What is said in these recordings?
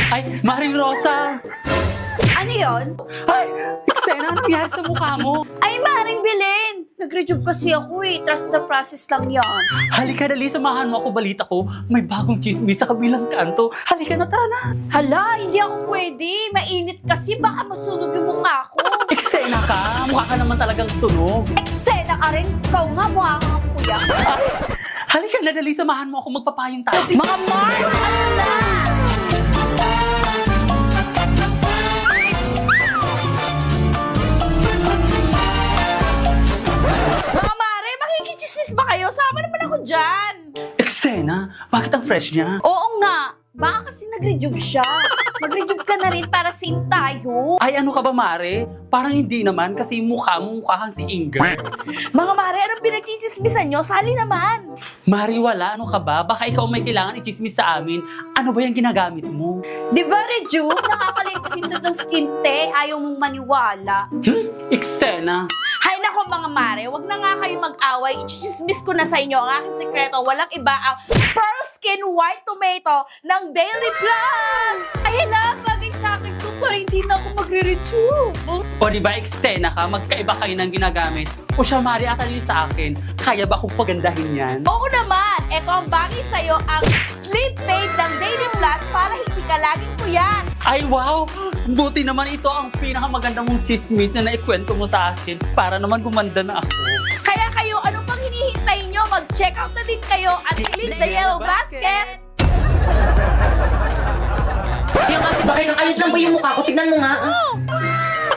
Ay, Maring Rosa! Ano yon? Ay, eksena, anong nangyari sa mukha mo? Ay, Maring Belen! Nag-rejuve kasi ako eh. Trust the process lang yan. Halika, dali, samahan mo ako, balita ko. May bagong chismis sa kabilang kanto. Halika na, tara na. Hala, hindi ako pwede. Mainit kasi. Baka masunog yung mukha ko. Eksena ka, mukha ka naman talagang tunog. Eksena ka rin. Ikaw nga, mukha kang kuya. Halika na, dali, samahan mo ako, magpapayong tayo. Mga Mars, ano na? Mga Mare, makikichismis ba kayo? Sama naman ako dyan. Eksena, bakit ang fresh niya? Oo nga. Baka kasi nag-rejuve siya. Mag-rejuve ka na rin para same tayo. Ay, ano ka ba, Mare? Parang hindi naman kasi mukha kang si Inger. Mga Mare, anong pinagchismisan nyo? Sali naman. Mare, wala, ano ka ba? Baka ikaw may kailangan i-chismis sa amin. Ano ba yung ginagamit mo? Di ba, Rejuve? Nakakalit kasi ito ng skin te. Ayaw mong maniwala. Eksena. Hay nako mga Mare, wag na nga kayo mag-away. I-chismis ko na sa inyo ang aking sekreto. Walang iba ang Pearl Skin White Tomato ng Daily Plus! Ayan na, bagay sa akin to para hindi na ako magre-rejuve. O di ba, eksena ka? Magkaiba kayo ng ginagamit. O siya, Mare, atalin sa akin. Kaya ba kung pagandahin yan? Oo naman, eto ang bagay sa'yo, ang Sleep Made ng Daily Plus para hindi ka laging puyat. Ay, wow! Buti naman ito ang pinakamaganda mong chismis na naikwento mo sa akin para naman gumanda na ako. Kaya kayo, ano pang hinihintay nyo? Mag-check out na din kayo at click the yellow basket. Kaya kasi bakit ang ayos lang ba yung mukha ko? Tignan mo nga.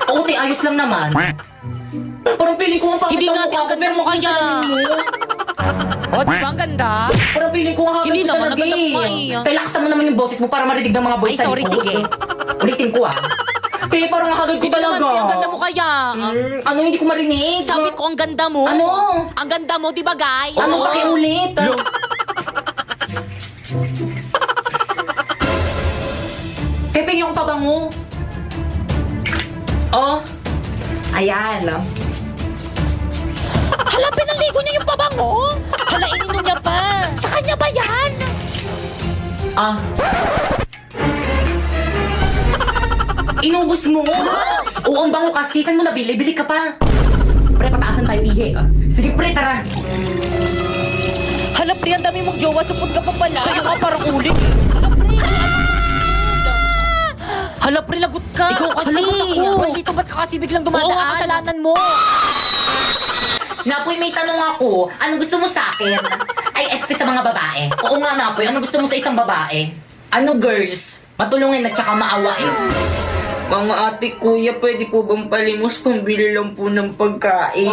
Oo, te, ayos lang naman. Parang feeling ko ang pangit Hindi ang nga, mukha ko, ang ganda pero mukha mukha niya. Oh, O, di ba ang ganda? Parang feeling ko ang hanggang Hindi naman, talaga ang ganda eh. mukha eh. Kaya lakasan mo naman yung boses mo para marinig ng mga boys Ay, sa sorry, likod. sige. Ulitin ko ah. Kaya parang nakagad ko Hindi naman, talaga. ang ganda mo kaya. Ano, hindi ko marinig? Sabi ko, ang ganda mo. Ano? Ang ganda mo, di ba, guys? Ano, pakiulit? Pepe, yung pabango. Oh. Ayan. Hala, pinaligo niya yung pabango. Hala, ininom niya pa. Sa kanya ba yan? Ah. Inubos mo? Oo, ang bango kasi. Saan mo nabili? Bili ka pa. Pre, pataasan tayo, Ige. Sige, pre, tara. Hala, pre, ang dami mong jowa. Supot ka pa pala. Sa'yo ka parang ulit. Hala, pre, lagot ka. Ikaw kasi. Hala, dito ba't ka kasi biglang dumadaan? Oo, kasalanan mo. Napoy, may tanong ako. Ano gusto mo sa akin? Ay, SP sa mga babae. Oo nga, Napoy. Ano gusto mo sa isang babae? Ano, girls? Matulungin at saka maawain. Mga ate, kuya, pwede po bang palimos pambili lang po ng pagkain?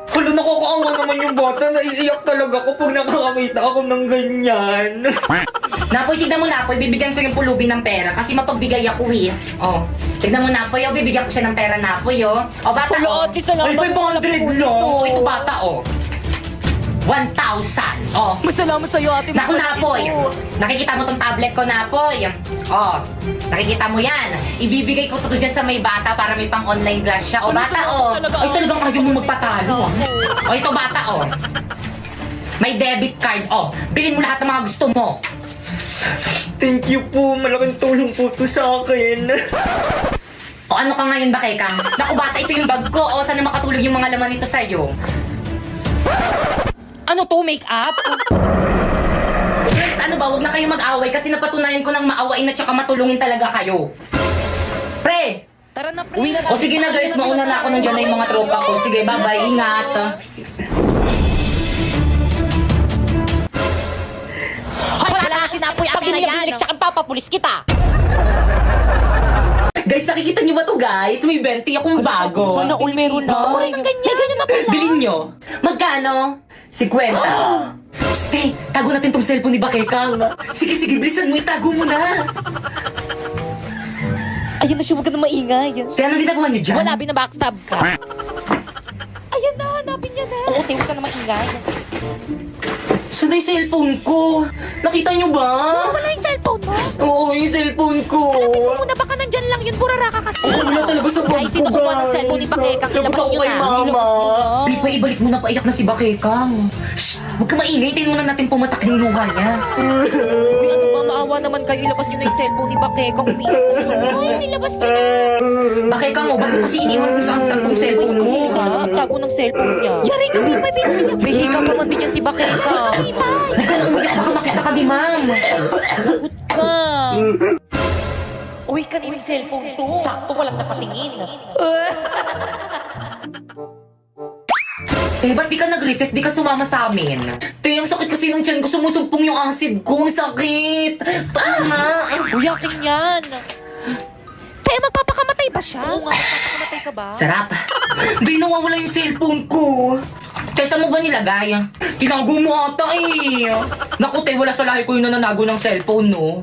Hala, nakakaawa naman yung bata. Naiiyak talaga ako pag nakakamita ako ng ganyan. Napoy, tignan mo, Napoy. Bibigyan ko yung pulubi ng pera kasi mapagbigay ako eh. Oh, tignan mo, Napoy. Oh, bibigyan ko siya ng pera, Napoy, oh. Oh, bata, Hala, oh. ate, salamat. Ay, 500 lang. Oh, ito, bata, oh. 1,000. Oh. Masalamat sa'yo, ate. Naku, Napoy. Nakikita mo tong tablet ko, Napoy. Oh, nakikita mo yan. Ibibigay ko to dyan sa may bata para may pang online class siya. O, Ano, bata, salamat oh. talaga, Ay, oh. talagang ayaw mo magpatalo. O, ito, bata, oh. May debit card, oh. Bilhin mo lahat ng mga gusto mo. Thank you po. Malaking tulong po to sa akin. O, ano ka ngayon ba, Kekang? Naku, bata, ito yung bag ko. O, sana makatulog yung mga laman nito sa'yo. Ano to, make-up? Girls, ano ba? Huwag na kayo mag-away kasi napatunayan ko ng maawain at saka matulungin talaga kayo. Pre! Tara na, pre. Uwi na. O sige na, guys. Mauna na ako nandiyan na yung mga tropa ko. Sige, bye-bye. Ingat. Hoy, wala na sinapoy akin na yan. Pag sa akin, papapulis kita. Guys, nakikita niyo ba to, guys? May 20 akong bago. Sana all meron na. Gusto ko rin ng ganyan. May ganyan na pala. Bilhin nyo. Magkano? 50. Hey, tago natin tong cellphone ni Bakekang. Sige, sige, bilisan mo. Itago mo na. Ayan na siya, huwag ka na maingay. Kaya anong ginagawa niyo dyan? Wala, binabackstab ka. Ayan na, hanapin niya na. Oo, te, huwag ka na maingay. Saan na yung cellphone ko? Nakita niyo ba? Wala yung cellphone mo. Oo, yung cellphone ko. Muna, baka nandyan lang yun, burara ka kasi. Oo, wala talaga sa bag Ay, ko, sino ko ba ng guys. cellphone ni Bakekang? Lagot Ilabas ako nyo kay na. Mama. Ilabas nyo na. Di pa, ibalik mo na, paiyak na si Bakekang. Shh, huwag ka maingay. Tingnan mo na natin pumatak yung luha niya. Uy, ano ba, Maawa naman kayo, ilabas nyo na yung cellphone ni Bakekang umiiyak. Ay, silabas niyo na. Bakit ka mo? Ba't mo kasi iniwan mo sa ang cellphone mo? Tago ng cellphone niya. Yari ka, Bipay, Bipay. May hika pa man din yan si Bakekang. Huwag ka nang umiyak, baka makita ka di, ma'am. Lagot ka. Uy, kanina yung cellphone to. Sakto, walang napatingin. Ba't di ka nag-recess? Di ka sumama sa amin? Ang sakit kasi ng tiyan ko. Sumusumpong yung acid ko. Ang sakit. Tama. Uy, akin yan. Kaya magpapakamatay ba siya? Oo nga, magpapakamatay ka ba? Sarap. Di nawawala yung cellphone ko. Kaysa mo ba nilagay? Tinago mo ata eh. Naku, te, wala sa lahi ko yung nananago ng cellphone, no?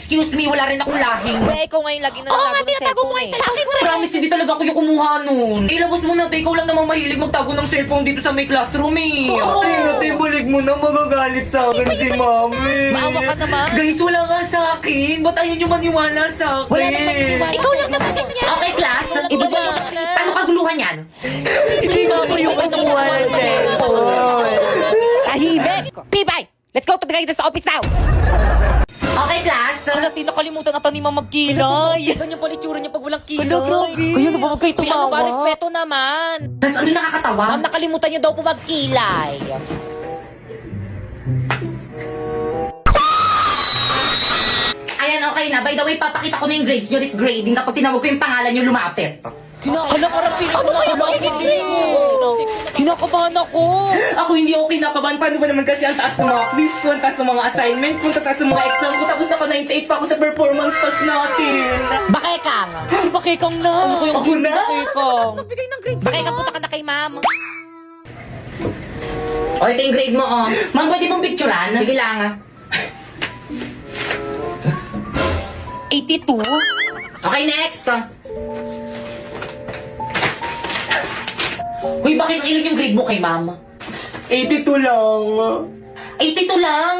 Excuse me, wala rin akong lahing. Uy, ikaw ngayon lagi na Oo nga, nalago ng tinatago mo cellphone nga eh. yung sa akin rin. Promise, hindi talaga ako yung kumuha nun. Ilabas mo na, te. Ikaw lang naman mahilig magtago ng cellphone dito sa may classroom eh. Oo. Te, balik mo na, magagalit sa akin si mami. Maawa ka naman. Guys, wala nga sa akin. Ba't ayaw nyo maniwala sa akin? Wala naman maniwala. Ikaw lang naman ganyan. Okay, class. Iba. Paano kaguluhan yan? Hindi nga ako yung kumuha ng cellphone. Tahimik! Pibay! Let's go to the sa office now! Okay, class. Halati, nakalimutan ata ni Mama Kilay. Ganyan pala itsura niya pag walang kilay. Kaya na ba kayo tumawa? Ano ba, respeto naman. Tapos ano nakakatawa? Ma'am, nakalimutan niyo daw po magkilay. Ayan, okay na. By the way, papakita ko na yung grades nyo this grading kapag tinawag ko yung pangalan nyo lumapit. Kinakabahan parang feeling ko Kinakabahan ako. Ako hindi ako kinakabahan. Paano ba naman kasi ang taas ng mga quiz ko, ang taas ng mga assignment ko, ang taas ng mga exam ko, tapos naka 98 pa ako sa performance pass natin. Bakekang! Si Bakekang na. Ano ko yung Ako na? Bakekang? Magbigay ng grades. Bakekang, punta ka na kay ma'am. O, ito yung grade mo, oh. Ma'am, pwede mong picturean? Sige lang. 82? Okay, next. Uy, bakit ilan yung grade mo kay ma'am? 82 lang. 82 lang!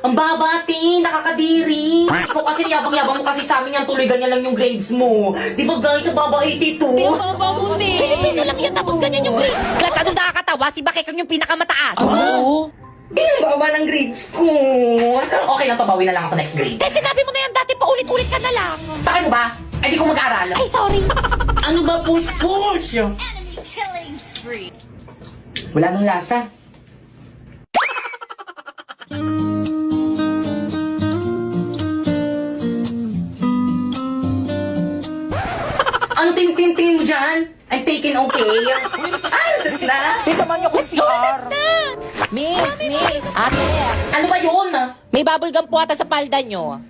Ang babati, nakakadiri. Ikaw kasi yabang-yabang mo kasi sa amin yan, tuloy ganyan lang yung grades mo. Di ba guys, ang baba 82? Mabuti. Filipino lang yan, tapos ganyan yung grades. Class, anong nakakatawa? Si Bakekang yung pinakamataas. Oo. Ang baba ng grades ko. Okay lang to, bawi na lang ako next grade. Kasi sinabi mo na yan dati, paulit-ulit ka na lang. Bakit mo ba? Ay, di ko mag-aaral. Ay, sorry. Ano ba push-push? Wala nang lasa. Ano tin-tin-tin mo dyan? I'm taking okay. Ay, sas na. Samahan niyo ko Let's go, recess na! Miss. Ate, Ano ba yun? may bubble gum po ata sa palda niyo.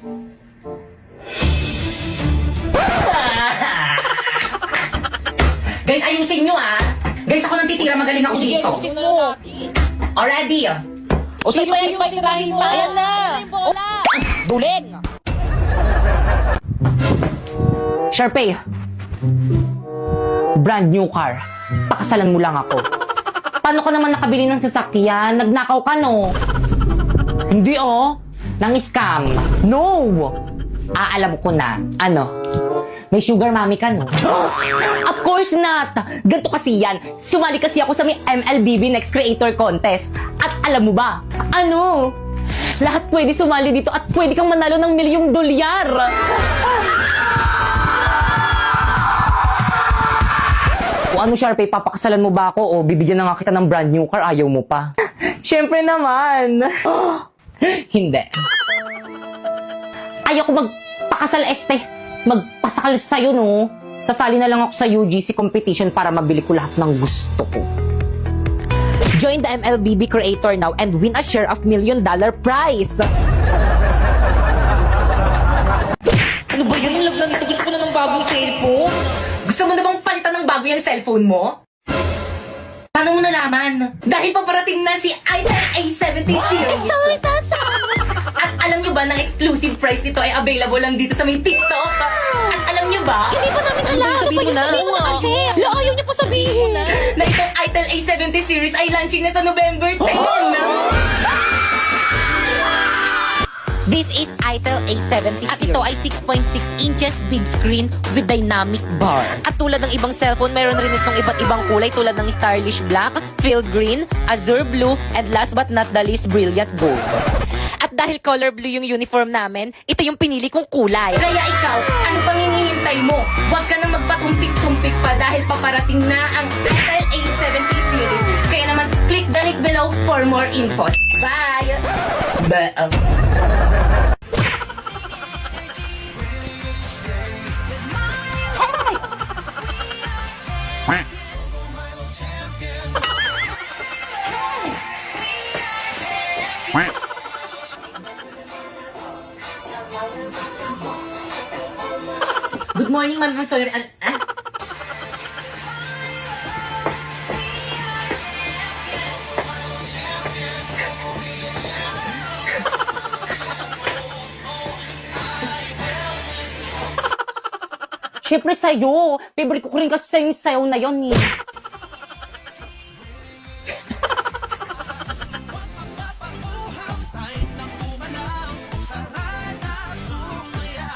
Guys, ayusin nyo ah. Guys, ako nang titira, magaling ako Sige, dito. ayusin mo. Already. O sa'yo yung pagkain mo. Ayan na. O, duling. Sharpay. Brand new car. Pakasalan mo lang ako. Paano ka naman nakabili ng sasakyan? Nagnakaw ka, no? Hindi, oh. Nang scam. No! Alam ko na. Ano? May sugar mommy ka, no? Of course not! Ganto kasi yan. Sumali kasi ako sa may MLBB Next Creator Contest. At alam mo ba? Ano? Lahat pwede sumali dito at pwede kang manalo ng $1,000,000. O ano, Sharpay, papakasalan mo ba ako o bibigyan na nga kita ng brand new car, ayaw mo pa? Siyempre naman. Hindi. Ayoko magpakasal, magpasakal sa'yo, no? Sasali na lang ako sa UGC competition para mabili ko lahat ng gusto ko. Join the MLBB Creator now and win a share of $1,000,000 prize. Ano ba yun? Yung lagnan nito. Gusto ko na ng bagong cellphone. Gusto mo na bang palitan ng bago yung cellphone mo? Paano mo nalaman? Dahil paparating na si iPhone A70 series. Sorry, Sasa. At alam nyo ba na exclusive price nito ay available lang dito sa may TikTok? At alam nyo ba Hindi pa namin alam. Sabihin mo na. Sabihin mo na kasi. Wala, ayaw niya pa sabihin. na itong Itel A70 series ay launching na sa November 10? This is Itel A70 series. At ito ay 6.6 inches big screen with dynamic bar. At tulad ng ibang cellphone, meron rin itong iba't ibang kulay tulad ng stylish black, field green, azure blue, and last but not the least, brilliant gold. At dahil color blue yung uniform namin, ito yung pinili kong kulay. Kaya ikaw, ano pang hinihintay mo? Huwag ka na magpatumpik-tumpik pa dahil paparating na ang Itel A70 series. Kaya naman, click the link below for more info. Bye! Good morning, ma'am. I'm sorry. Siyempre sa'yo. Favorite ko rin kasi sa'yo yung sayaw na yun eh.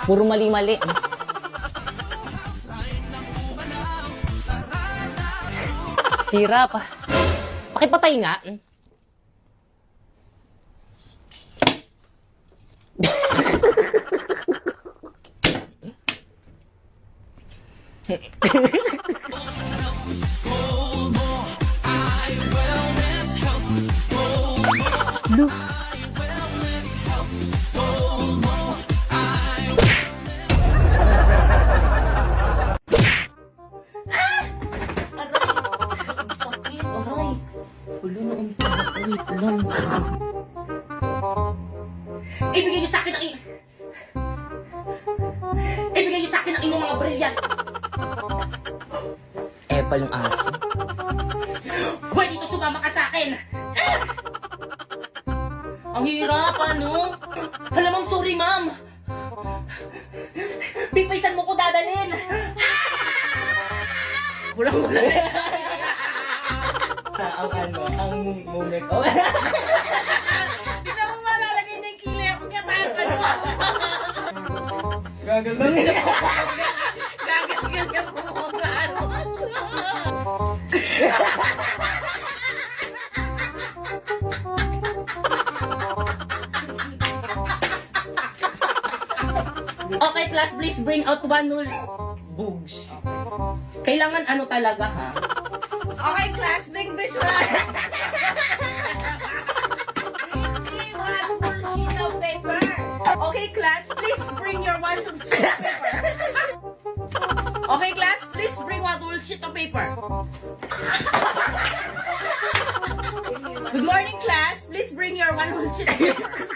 Puro mali-mali. Hirap. Pakipatay nga. Ibigay niyo sa akin ang Ibigay niyo sa akin ang inyong mga brilliant. Epal yung aso. Pwede ito sumama ka sa akin. Ang hirap, ano? Hala, ma'am, sorry, ma'am. Pipaisan mo ko dadalhin. Wala. Ang moment. Oh. Hindi na ko malalagay na yung kilay ako kaya tayo ka naman. Gagal ka po ko sa ano. Okay, class, please bring out one null. Bugs. Kailangan ano talaga, ha? Okay, class, bring this one. Okay, class, please bring your one sheet of paper. Okay, class, please bring one whole sheet of paper. Good morning, class. Please bring your one whole sheet of paper.